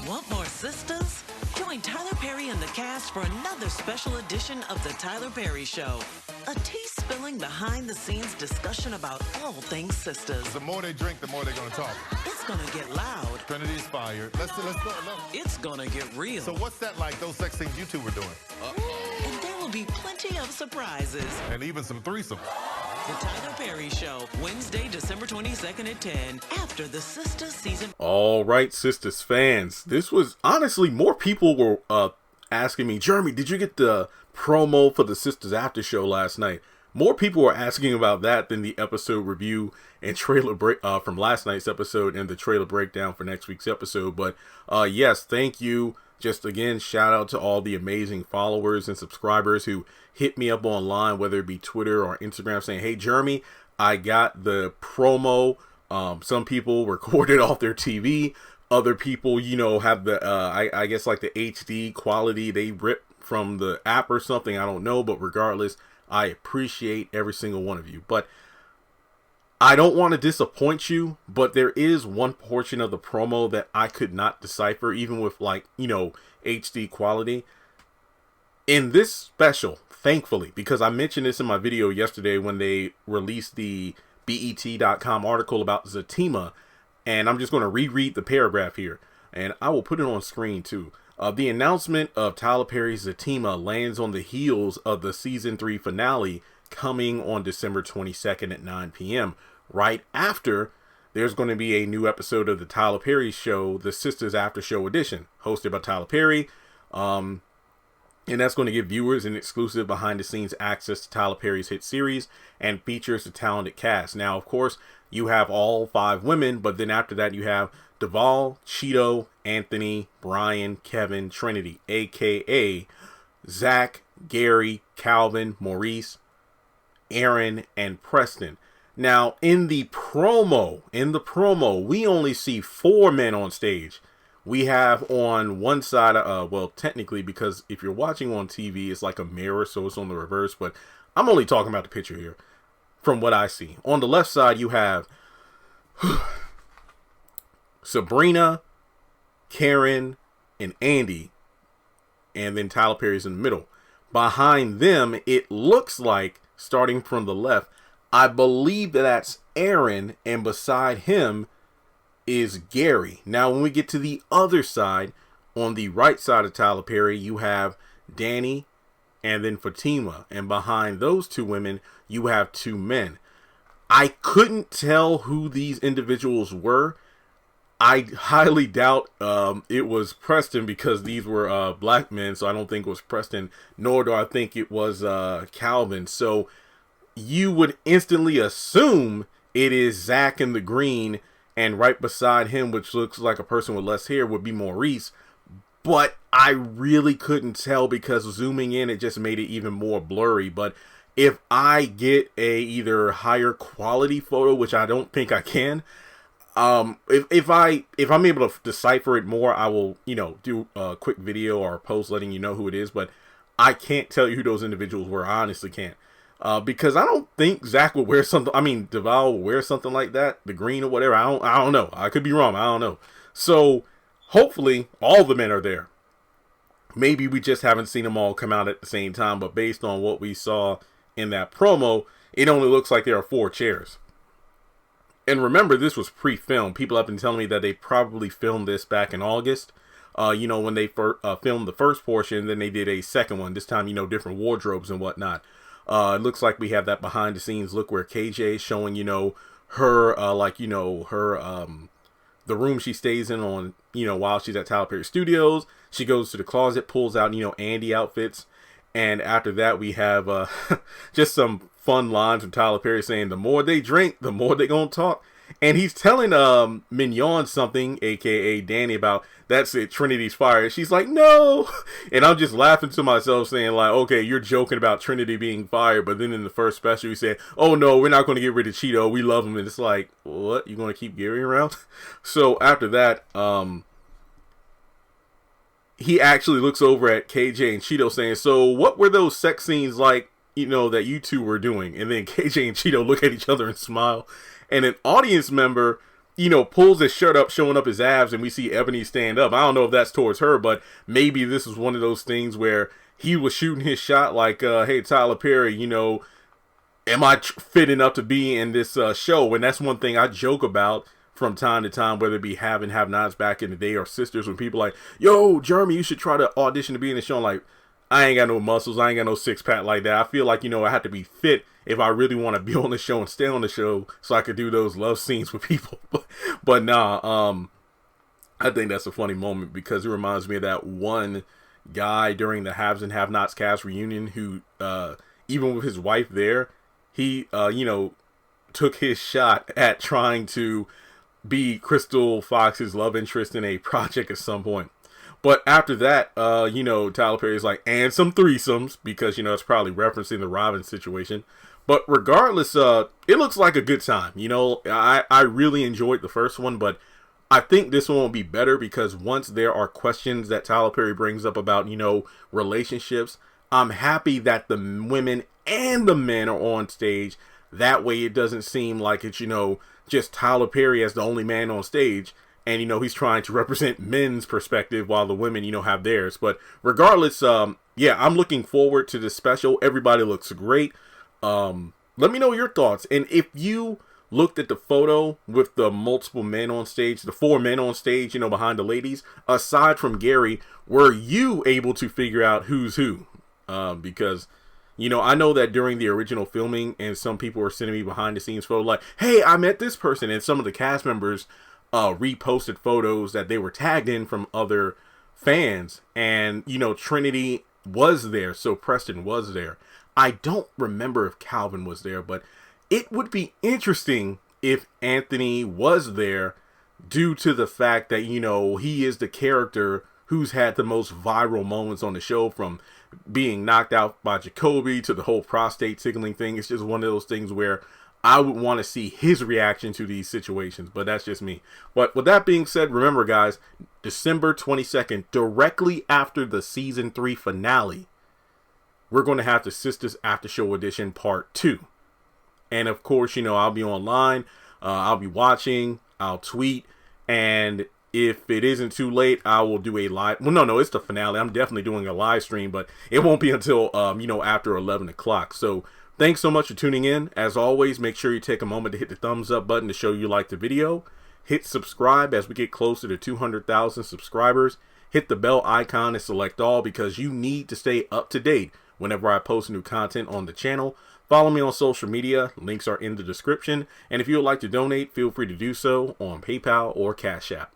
Want more Sistas? Join Tyler Perry and the cast for another special edition of The Tyler Perry Show. A tea-spilling behind-the-scenes discussion about all things Sistas. The more they drink, the more they're going to talk. It's gonna get loud. Trinity's fired. Let's go. It's gonna get real. So what's that like, those sex scenes you two were doing? And there will be plenty of surprises. And even some threesomes. The Tyler Perry Show, Wednesday, December 22nd at 10, after the Sistas season. All right, Sistas fans. This was, honestly, more people were asking me, Jeremy, did you get the promo for the Sistas after show last night? More people were asking about that than the episode review and trailer break from last night's episode and the trailer breakdown for next week's episode. But yes, thank you. Just again, shout out to all the amazing followers and subscribers who hit me up online, whether it be Twitter or Instagram, saying, hey, Jeremy, I got the promo. Some people recorded off their TV. Other people, you know, have the, I guess like the HD quality they rip from the app or something. I don't know. But regardless, I appreciate every single one of you. But I don't want to disappoint you, but there is one portion of the promo that I could not decipher, even with, like, you know, HD quality. In this special, thankfully, because I mentioned this in my video yesterday when they released the BET.com article about Zatima, and I'm just going to reread the paragraph here, and I will put it on screen too. The announcement of Tyler Perry's Zatima lands on the heels of the season 3 finale coming on December 22nd at 9 p.m. Right after, there's going to be a new episode of the Tyler Perry Show, the Sistas After Show Edition, hosted by Tyler Perry. And that's going to give viewers an exclusive behind-the-scenes access to Tyler Perry's hit series and features the talented cast. Now, of course, you have all 5 women, but then after that, you have Duvall, Cheeto, Anthony, Brian, Kevin, Trinity, a.k.a. Zach, Gary, Calvin, Maurice, Aaron, and Preston. Now, in the promo, we only see 4 men on stage. We have on one side, well, technically, because if you're watching on TV, it's like a mirror, so it's on the reverse, but I'm only talking about the picture here, from what I see. On the left side, you have Sabrina, Karen, and Andy, and then Tyler Perry's in the middle. Behind them, it looks like, starting from the left, I believe that's Aaron, and beside him is Gary. Now, when we get to the other side, on the right side of Tyler Perry, you have Danny and then Fatima. And behind those 2 women, you have 2 men. I couldn't tell who these individuals were. I highly doubt it was Preston, because these were black men, so I don't think it was Preston, nor do I think it was Calvin. So you would instantly assume it is Zach in the green, and right beside him, which looks like a person with less hair, would be Maurice. But I really couldn't tell, because zooming in, it just made it even more blurry. But if I get a either higher quality photo, which I don't think I can, if I'm able to decipher it more, I will, you know, do a quick video or a post letting you know who it is. But I can't tell you who those individuals were. I honestly can't. Because I don't think Zach would wear something. I mean, Duval will wear something like that, the green or whatever. I don't know. I could be wrong. I don't know. So hopefully all the men are there. Maybe we just haven't seen them all come out at the same time. But based on what we saw in that promo, it only looks like there are 4 chairs. And remember, this was pre-filmed. People have been telling me that they probably filmed this back in August. You know, when they filmed the first portion, then they did a second one. This time, you know, different wardrobes and whatnot. It looks like we have that behind the scenes look where KJ is showing, you know, her, like, you know, her, the room she stays in on, you know, while she's at Tyler Perry Studios. She goes to the closet, pulls out, you know, Andy outfits. And after that, we have just some fun lines from Tyler Perry saying, the more they drink, the more they gonna talk. And he's telling Mignon something, a.k.a. Danny, about, that's it, Trinity's fired. She's like, no! And I'm just laughing to myself saying, like, okay, you're joking about Trinity being fired. But then in the first special, he said, oh, no, we're not going to get rid of Cheeto. We love him. And it's like, what? You going to keep Gary around? So after that, he actually looks over at KJ and Cheeto saying, so what were those sex scenes like, you know, that you two were doing? And then KJ and Cheeto look at each other and smile. And an audience member pulls his shirt up, showing up his abs, and we see Ebony stand up. I don't know if that's towards her, but maybe this is one of those things where he was shooting his shot like, hey, Tyler Perry, am I fit enough to be in this show? And that's one thing I joke about from time to time, whether it be have and have nots back in the day or Sisters, when people like, yo, Jeremy, you should try to audition to be in the show. I'm like, I ain't got no muscles. I ain't got no six pack like that. I feel like, I have to be fit if I really want to be on the show and stay on the show so I could do those love scenes with people. But nah, I think that's a funny moment because it reminds me of that one guy during the Haves and Have-Nots cast reunion who, even with his wife there, he, took his shot at trying to be Crystal Fox's love interest in a project at some point. But after that, Tyler Perry's like, and some threesomes, because, it's probably referencing the Robin situation. But regardless, it looks like a good time. I really enjoyed the first one, but I think this one will be better because once there are questions that Tyler Perry brings up about, relationships, I'm happy that the women and the men are on stage. That way it doesn't seem like it's, just Tyler Perry as the only man on stage. And, he's trying to represent men's perspective while the women, have theirs. But regardless, yeah, I'm looking forward to this special. Everybody looks great. Let me know your thoughts. And if you looked at the photo with the multiple men on stage, the 4 men on stage, behind the ladies, aside from Gary, were you able to figure out who's who? Because, I know that during the original filming and some people were sending me behind the scenes photo like, hey, I met this person. And some of the cast members reposted photos that they were tagged in from other fans. And, Trinity was there. So Preston was there. I don't remember if Calvin was there, but it would be interesting if Anthony was there due to the fact that, he is the character who's had the most viral moments on the show, from being knocked out by Jacoby to the whole prostate tickling thing. It's just one of those things where I would want to see his reaction to these situations, but that's just me. But with that being said, remember guys, December 22nd, directly after the season 3 finale, we're going to have the Sistas After Show Edition Part 2. And of course, I'll be online, I'll be watching, I'll tweet, and if it isn't too late, I will do a live. Well, no, it's the finale. I'm definitely doing a live stream, but it won't be until, after 11 o'clock. So thanks so much for tuning in. As always, make sure you take a moment to hit the thumbs up button to show you like the video. Hit subscribe as we get closer to 200,000 subscribers. Hit the bell icon and select all because you need to stay up to date whenever I post new content on the channel. Follow me on social media. Links are in the description. And if you would like to donate, feel free to do so on PayPal or Cash App.